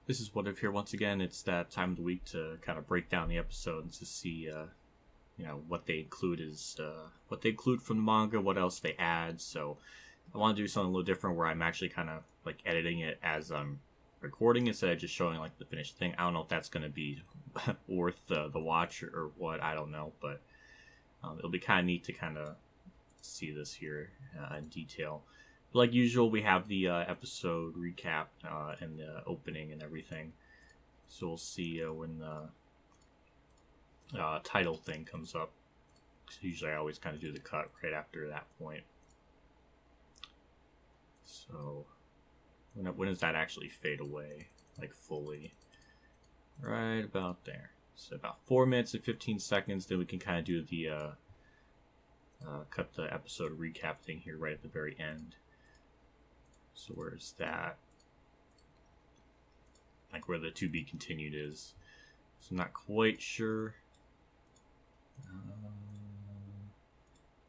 This is WhatiF here once again. It's that time of the week to kind of break down the episode and to see, what they include what they include from the manga, what else they add. So I want to do something a little different where I'm actually kind of like editing it as I'm recording instead of just showing like the finished thing. I don't know if that's going to be worth the watch or what. I don't know, but it'll be kind of neat to kind of see this here in detail. Like usual, we have the episode recap and the opening and everything. So we'll see when the title thing comes up. Usually I always kind of do the cut right after that point. So when does that actually fade away, like fully? Right about there. So about 4 minutes and 15 seconds, then we can kind of do the cut the episode recap thing here right at the very end. So where's that? Like where the to be continued is. So I'm not quite sure.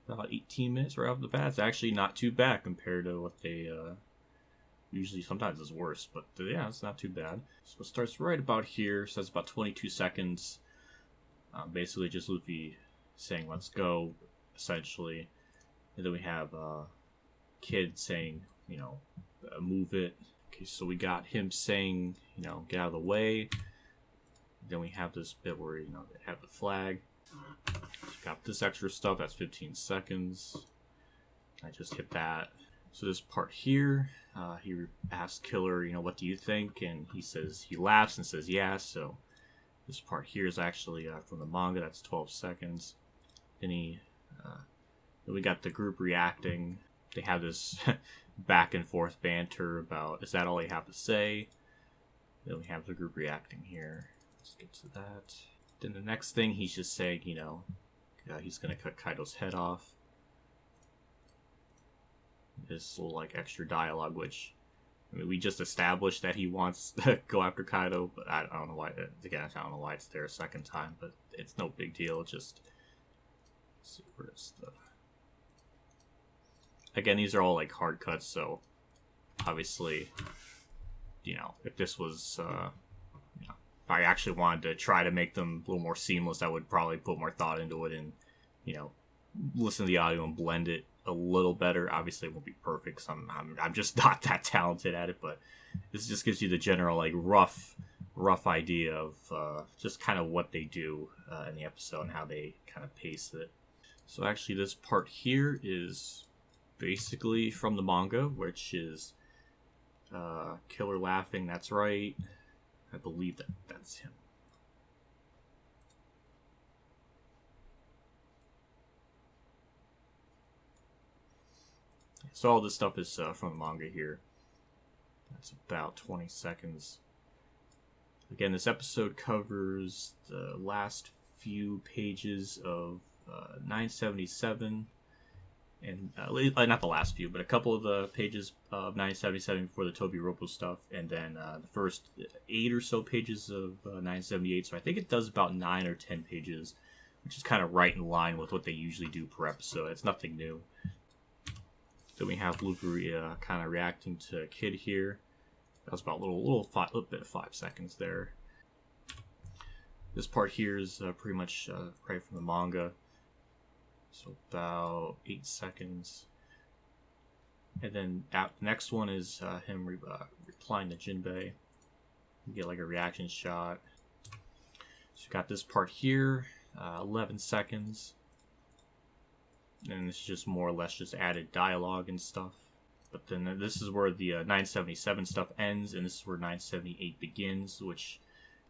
About 18 minutes right off the bat. It's actually not too bad compared to what they usually sometimes is worse. But yeah, it's not too bad. So it starts right about here. So that's about 22 seconds. Basically just Luffy saying let's go, essentially. And then we have Kid saying, move it. Okay, so we got him saying, get out of the way. Then we have this bit where, they have the flag. So got this extra stuff, that's 15 seconds. I just hit that. So this part here, he asks Killer, what do you think? And he laughs and says, yeah. So this part here is actually from the manga, that's 12 seconds. Then then we got the group reacting. They have this back and forth banter about, is that all you have to say? Then we have the group reacting here. Let's get to that. Then the next thing, he's just saying, he's going to cut Kaido's head off. This little, extra dialogue, which, we just established that he wants to go after Kaido, but I don't know why, again, I don't know why it's there a second time, but it's no big deal. Just, let's see, where's the... Again, these are all hard cuts, so obviously, if this was, if I actually wanted to try to make them a little more seamless, I would probably put more thought into it and, listen to the audio and blend it a little better. Obviously, it won't be perfect, because I'm just not that talented at it, but this just gives you the general, rough idea of just kind of what they do in the episode and how they kind of pace it. So actually, this part here is basically from the manga, which is Killer laughing, that's right. I believe that's him. So all this stuff is from the manga here. That's about 20 seconds. Again, this episode covers the last few pages of 977. And not the last few, but a couple of the pages of 977 before the Toby Ropo stuff, and then the first 8 or so pages of 978. So I think it does about 9 or 10 pages, which is kind of right in line with what they usually do per episode. It's nothing new. Then we have Luffy kind of reacting to Kid here. That was about a little bit of 5 seconds there. This part here is pretty much right from the manga. So about 8 seconds. And then the next one is him replying to Jinbei. You get a reaction shot. So you got this part here, 11 seconds. And this is just more or less just added dialogue and stuff. But then this is where the 977 stuff ends, and this is where 978 begins, which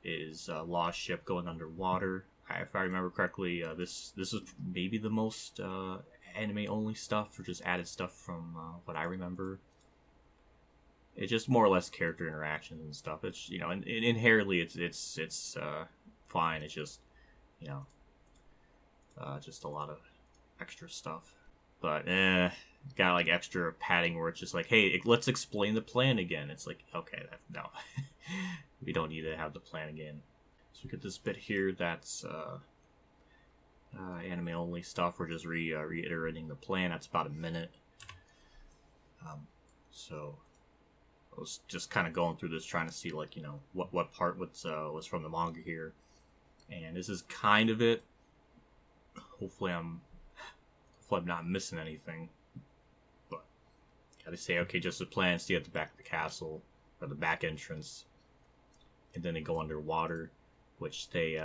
is Law's ship going underwater. If I remember correctly, this is maybe the most anime-only stuff, or just added stuff from what I remember. It's just more or less character interactions and stuff. It's and inherently it's fine. It's just just a lot of extra stuff. But got extra padding where it's just hey, let's explain the plan again. It's okay, no, we don't need to have the plan again. So we get this bit here that's anime only stuff. We're just reiterating the plan. That's about a minute. So I was just kind of going through this, trying to see, like, you know, what part was from the manga here, and this is kind of it. Hopefully I'm not missing anything. But yeah, they say, okay, just the plan, stay at the back of the castle, or the back entrance, and then they go underwater, which they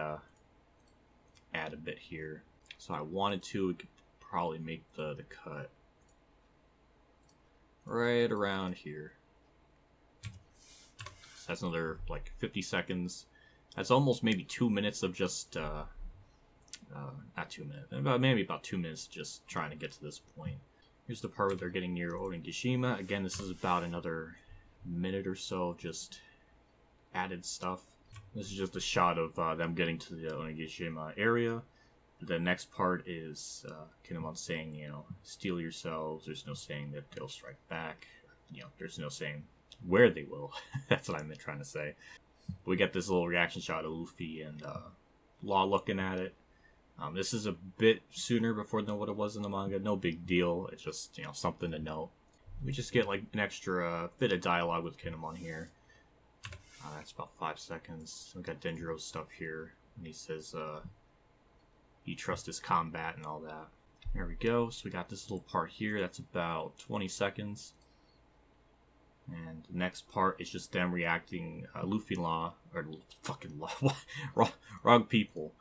add a bit here. So I wanted to, we could probably make the cut right around here. So that's another like 50 seconds. That's almost maybe 2 minutes of just not 2 minutes, maybe about 2 minutes just trying to get to this point. Here's the part where they're getting near Onigashima. Again, this is about another minute or so of just added stuff. This is just a shot of them getting to the Onigashima area. The next part is Kinemon saying, you know, steel yourselves. There's no saying that they'll strike back. You know, there's no saying where they will. That's what I meant trying to say. We get this little reaction shot of Luffy and Law looking at it. This is a bit sooner before than what it was in the manga. No big deal. It's just, you know, something to note. We just get like an extra bit of dialogue with Kinemon here. That's about 5 seconds. We got Denjiro's stuff here. And he says he trusts his combat and all that. There we go. So we got this little part here. That's about 20 seconds. And the next part is just them reacting. Luffy and Law, or fucking Law, wrong people.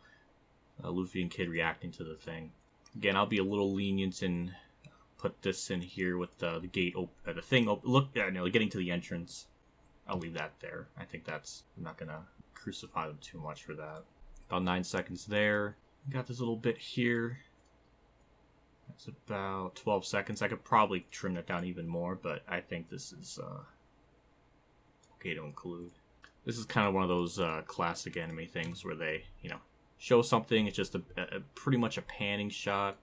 Luffy and Kid reacting to the thing. Again, I'll be a little lenient and put this in here with the gate open, the thing open. Look, no, getting to the entrance. I'll leave that there. I think that's, I'm not gonna crucify them too much for that. About 9 seconds there. Got this little bit here. That's about 12 seconds. I could probably trim that down even more, but I think this is okay to include. This is kind of one of those classic anime things where they, you know, show something. It's just a pretty much a panning shot.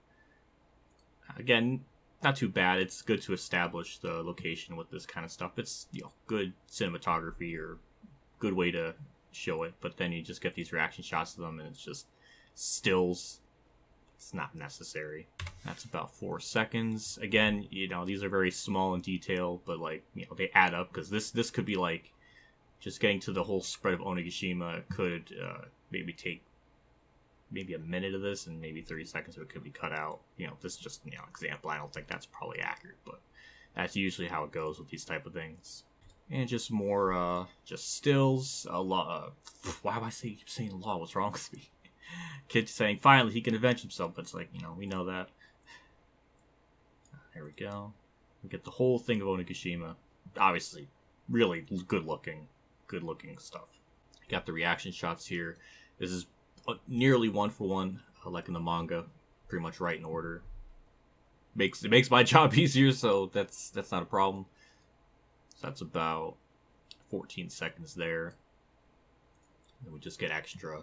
Again, not too bad. It's good to establish the location with this kind of stuff. It's, you know, good cinematography or good way to show it. But then you just get these reaction shots of them, and it's just stills. It's not necessary. That's about 4 seconds. Again, you know, these are very small in detail, but like, you know, they add up, because this could be like just getting to the whole spread of Onigashima could maybe take maybe a minute of this, and maybe 30 seconds of it could be cut out. You know, this is just, you know, example. I don't think that's probably accurate, but that's usually how it goes with these type of things. And just more, just stills. Why am I keep saying Law? What's wrong with me? Kid saying finally he can avenge himself, but it's like, you know, we know that. There we go. We get the whole thing of Onigashima. Obviously, really good looking stuff. Got the reaction shots here. This is nearly 1-for-1, like in the manga, pretty much right in order. It makes my job easier, so that's not a problem. So that's about 14 seconds there. And we just get extra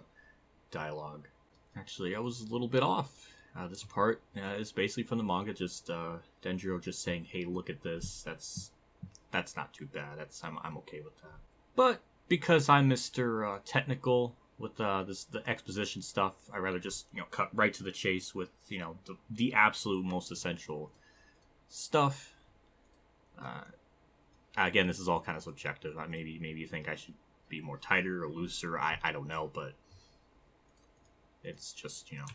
dialogue. Actually, I was a little bit off. This part is basically from the manga, just Denjiro just saying, "Hey, look at this." That's not too bad. I'm okay with that. But because I'm Mr. Technical with the exposition stuff, I rather just, you know, cut right to the chase with, you know, the absolute most essential stuff. Again, this is all kind of subjective. Maybe you think I should be more tighter or looser. I don't know, but it's just, you know,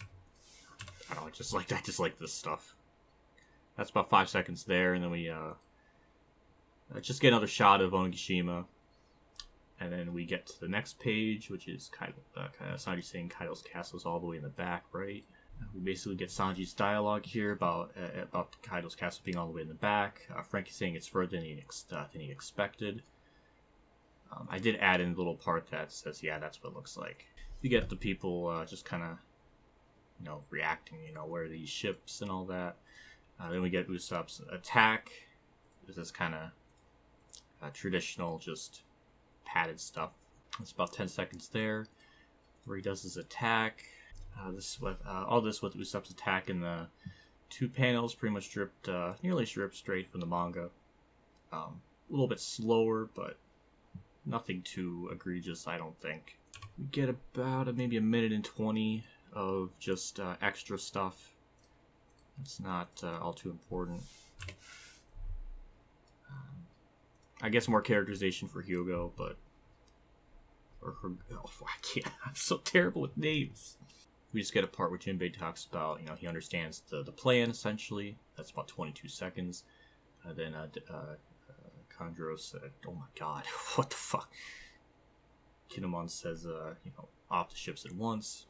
I don't know, I just like this stuff. That's about 5 seconds there, and then we just get another shot of Onigashima. And then we get to the next page, which is Sanji saying Kaido's castle is all the way in the back, right? We basically get Sanji's dialogue here about Kaido's castle being all the way in the back. Frankie saying it's further than he expected. I did add in a little part that says, yeah, that's what it looks like. You get the people just kind of, you know, reacting, you know, where are these ships and all that. Then we get Usopp's attack. This is kind of traditional, just padded stuff. It's about 10 seconds there, where he does his attack. All this with Usopp's attack in the 2 panels, pretty much nearly stripped straight from the manga. A little bit slower, but nothing too egregious, I don't think. We get about maybe a minute and 20 of just extra stuff. It's not all too important. I guess more characterization for Hugo, but I can't. I'm so terrible with names. We just get a part where Jinbei talks about, he understands the plan essentially. That's about 22 seconds. Then Kandro said, "Oh my god, what the fuck?" Kinemon says, "Off the ships at once."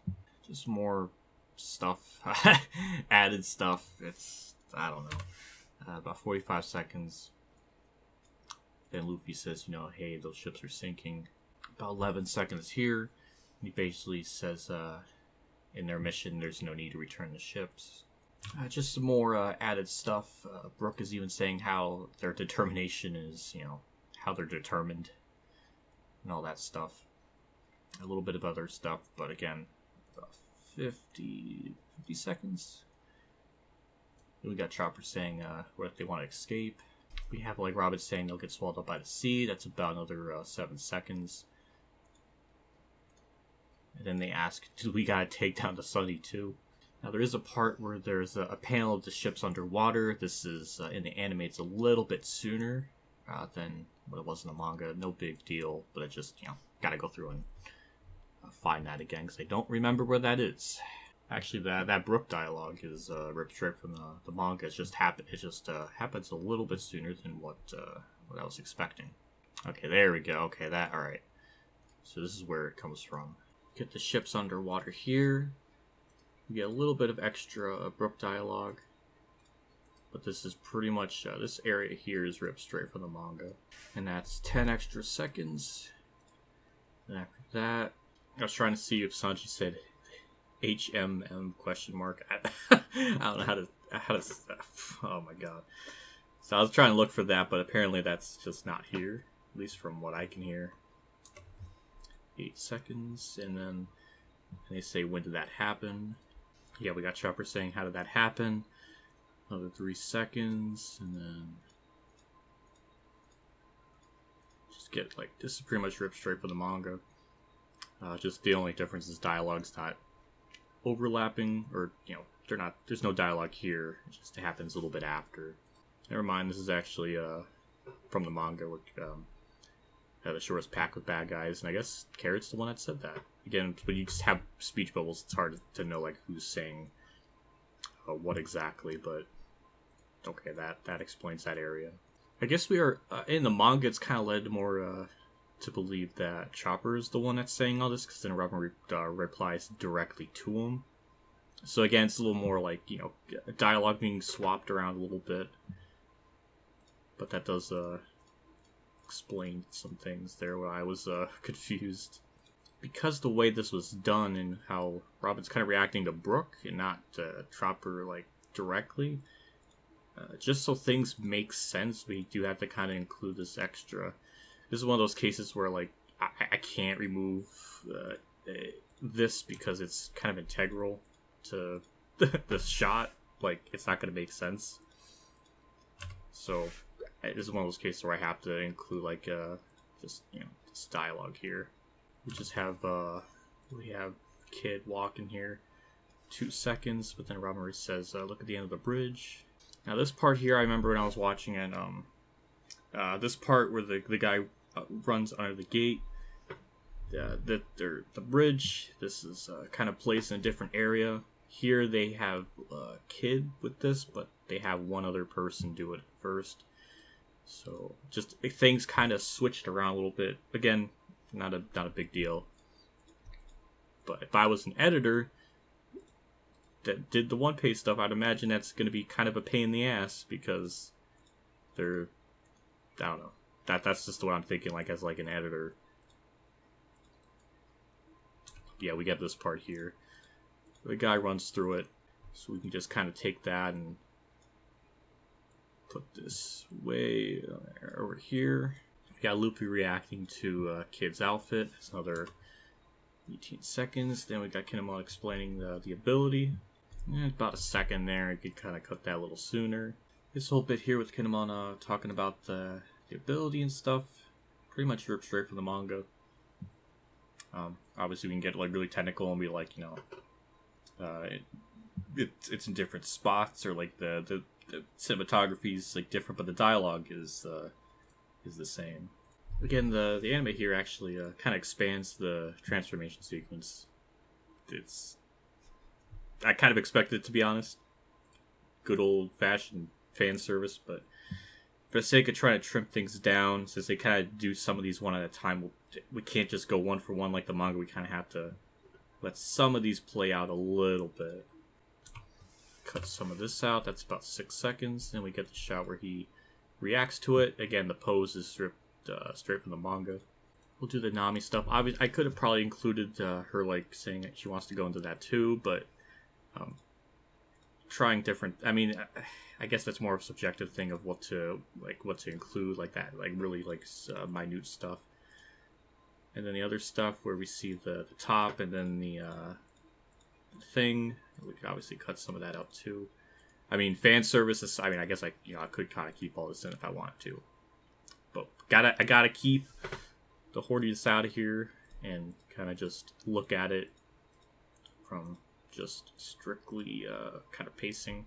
Just more stuff, added stuff. I don't know. About 45 seconds. Then Luffy says, "Hey, those ships are sinking." About 11 seconds here. He basically says, in their mission, there's no need to return the ships. Just some more added stuff. Brook is even saying how their determination is, how they're determined. And all that stuff. A little bit of other stuff, but again, about 50 seconds. Then we got Chopper saying what they want to escape. We have Robin saying they'll get swallowed up by the sea. That's about another 7 seconds. And then they ask, do we gotta take down the Sunny too? Now there is a part where there's a panel of the ships underwater. This is, in the anime, it's a little bit sooner than what it was in the manga. No big deal, but it just, gotta go through and find that again, because I don't remember where that is. Actually, that Brook dialogue is ripped straight from the manga. It just happens a little bit sooner than what I was expecting. Okay, there we go. Okay, alright. So this is where it comes from. Get the ships underwater here. We get a little bit of extra Brook dialogue. But this is pretty much, this area here is ripped straight from the manga. And that's 10 extra seconds. And after that, I was trying to see if Sanji said HMM question mark. I don't know how to, oh my god. So I was trying to look for that, but apparently that's just not here. At least from what I can hear. 8 seconds, and then they say, when did that happen? Yeah, we got Chopper saying, how did that happen? Another 3 seconds, and then just get, this is pretty much ripped straight from the manga. Just the only difference is dialogue's not overlapping, or, there's no dialogue here. It just happens a little bit after. Never mind, this is actually, from the manga, with, the shortest pack with bad guys, and I guess Carrot's the one that said that. Again, when you just have speech bubbles, it's hard to know who's saying what exactly, but okay, that explains that area. I guess we are in the manga. It's kind of led more to believe that Chopper is the one that's saying all this, because then Robin replies directly to him. So again, it's a little more dialogue being swapped around a little bit, but that does explain some things there where I was confused. Because the way this was done and how Robin's kind of reacting to Brook and not Chopper directly, just so things make sense, we do have to kind of include this extra. This is one of those cases where I can't remove this because it's kind of integral to the shot. It's not going to make sense. So this is one of those cases where I have to include just this dialogue here. We just have Kid walking here, 2 seconds, but then Robin says, "Look at the end of the bridge." Now this part here, I remember when I was watching it. This part where the guy runs under the gate, the bridge. This is kind of placed in a different area. Here they have Kid with this, but they have one other person do it first. So just things kind of switched around a little bit. Again, not a big deal. But if I was an editor that did the One Piece stuff, I'd imagine that's going to be kind of a pain in the ass, because they're, I don't know. That's just what I'm thinking, as an editor. Yeah, we get this part here. The guy runs through it, so we can just kind of take that and put this way over here. We got Luffy reacting to Kid's outfit. That's another 18 seconds. Then we got Kinemon explaining the ability. About a second there. You could kind of cut that a little sooner. This whole bit here with Kinemon talking about the ability and stuff, pretty much ripped straight from the manga. Obviously, we can get really technical and be it's in different spots, or the cinematography is different, but the dialogue is is the same. Again, the anime here actually kind of expands the transformation sequence. I kind of expected it, to be honest. Good old-fashioned fan service, but for the sake of trying to trim things down, since they kind of do some of these one at a time, we can't just go one for one like the manga. We kind of have to let some of these play out a little bit. Cut some of this out. That's about 6 seconds. Then we get the shot where he reacts to it. Again, the pose is stripped straight from the manga. We'll do the Nami stuff. Obviously, I could have probably included her like saying that she wants to go into that too, but trying different. I mean, I guess that's more of a subjective thing of what to include, like that, like really like minute stuff. And then the other stuff where we see the top and then the thing, we could obviously cut some of that out too. I mean, fan services. I mean, I guess I could kind of keep all this in if I want to, but I gotta keep the Hordius out of here and kind of just look at it from just strictly kind of pacing.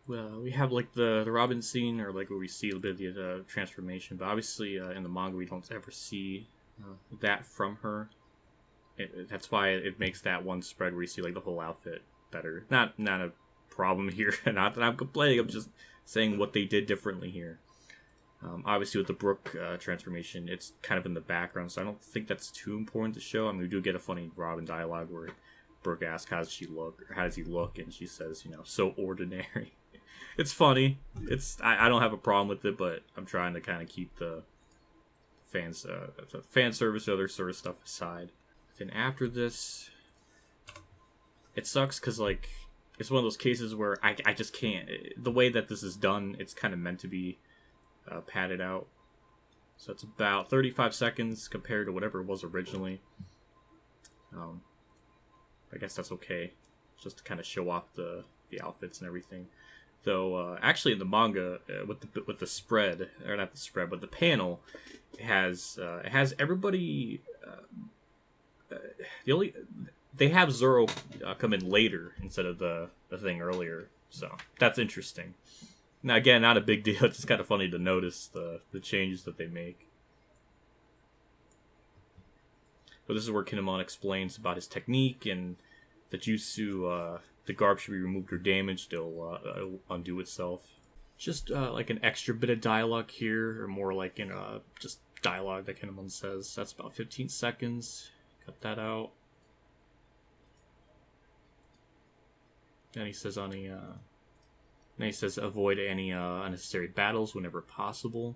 Well, we have like the Robin scene, or like where we see a bit of the transformation, but obviously in the manga we don't ever see that from her. That's why it makes that one spread where you see like the whole outfit better. Not a problem here. Not that I'm complaining. I'm just saying what they did differently here. Obviously with the Brooke transformation, it's kind of in the background, so I don't think that's too important to show. I mean, we do get a funny Robin dialogue where Brooke asks, "How does she look?" or "How does he look?" and she says, "So ordinary." It's funny. I don't have a problem with it, but I'm trying to kind of keep the fan service or other sort of stuff aside. Then after this, it sucks because like it's one of those cases where I just can't. The way that this is done, it's kind of meant to be padded out. So it's about 35 seconds compared to whatever it was originally. I guess that's okay, just to kind of show off the outfits and everything. Though actually in the manga, with the spread, or not the spread, but the panel, it has everybody. They have Zoro come in later instead of the thing earlier, so that's interesting. Now again, not a big deal. It's just kind of funny to notice the changes that they make. But this is where Kinemon explains about his technique and the jutsu. The garb should be removed or damaged. It'll undo itself. Just like an extra bit of dialogue here, or more like just dialogue that Kinemon says. That's about 15 seconds. Cut that out. Then he says avoid any unnecessary battles whenever possible.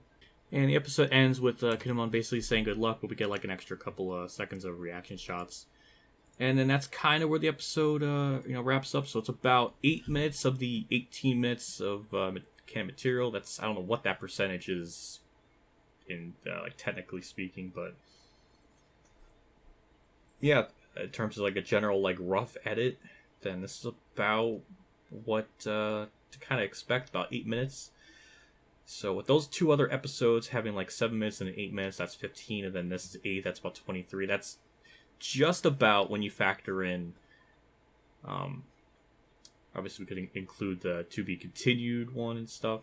And the episode ends with Kinemon basically saying good luck, but we get like an extra couple of seconds of reaction shots. And then that's kind of where the episode wraps up. So it's about 8 minutes of the 18 minutes of canon material. I don't know what that percentage is in like technically speaking, but yeah, in terms of like a general like rough edit, then this is about what to kind of expect, about 8 minutes. So with those two other episodes having like 7 minutes and 8 minutes, that's 15, and then this is 8, that's about 23. That's just about, when you factor in, obviously we could include the to be continued one and stuff.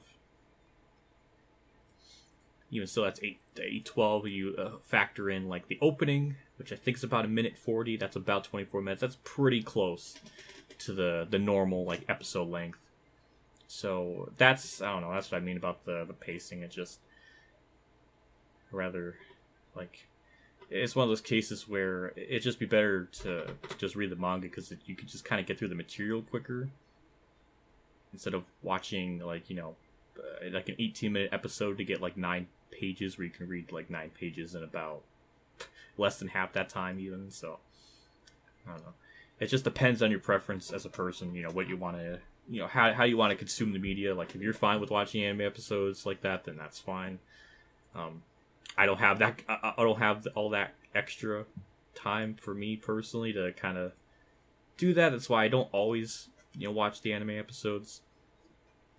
Even still, that's 8:12. You factor in like the opening, which I think is about 1:40. That's about 24 minutes. That's pretty close to the normal like episode length. So that's, I don't know, that's what I mean about the pacing. It just rather like, it's one of those cases where it'd just be better to just read the manga, because you could just kind of get through the material quicker instead of watching like like an 18-minute episode to get like 9 pages, where you can read like 9 pages in about less than half that time even. So I don't know. It just depends on your preference as a person. What you want to, how you want to consume the media. Like if you're fine with watching anime episodes like that, then that's fine. I don't have that. I don't have all that extra time for me personally to kind of do that. That's why I don't always, watch the anime episodes.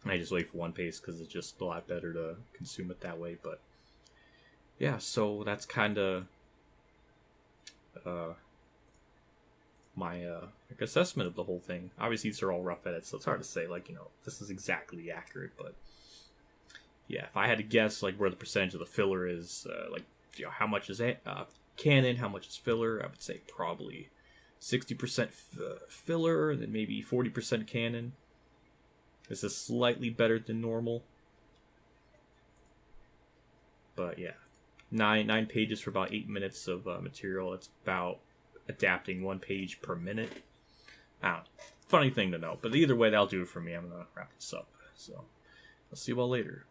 I just wait for One Piece because it's just a lot better to consume it that way. But yeah, so that's kind of my assessment of the whole thing. Obviously, these are all rough edits, so it's hard to say like this is exactly accurate. But yeah, if I had to guess like where the percentage of the filler is, like how much is canon, how much is filler, I would say probably 60% filler, and then maybe 40% canon. This is slightly better than normal, but yeah, nine pages for about 8 minutes of material. It's about adapting 1 page per minute. I don't know. Funny thing to know, but either way, that'll do it for me. I'm gonna wrap this up. So I'll see you all later.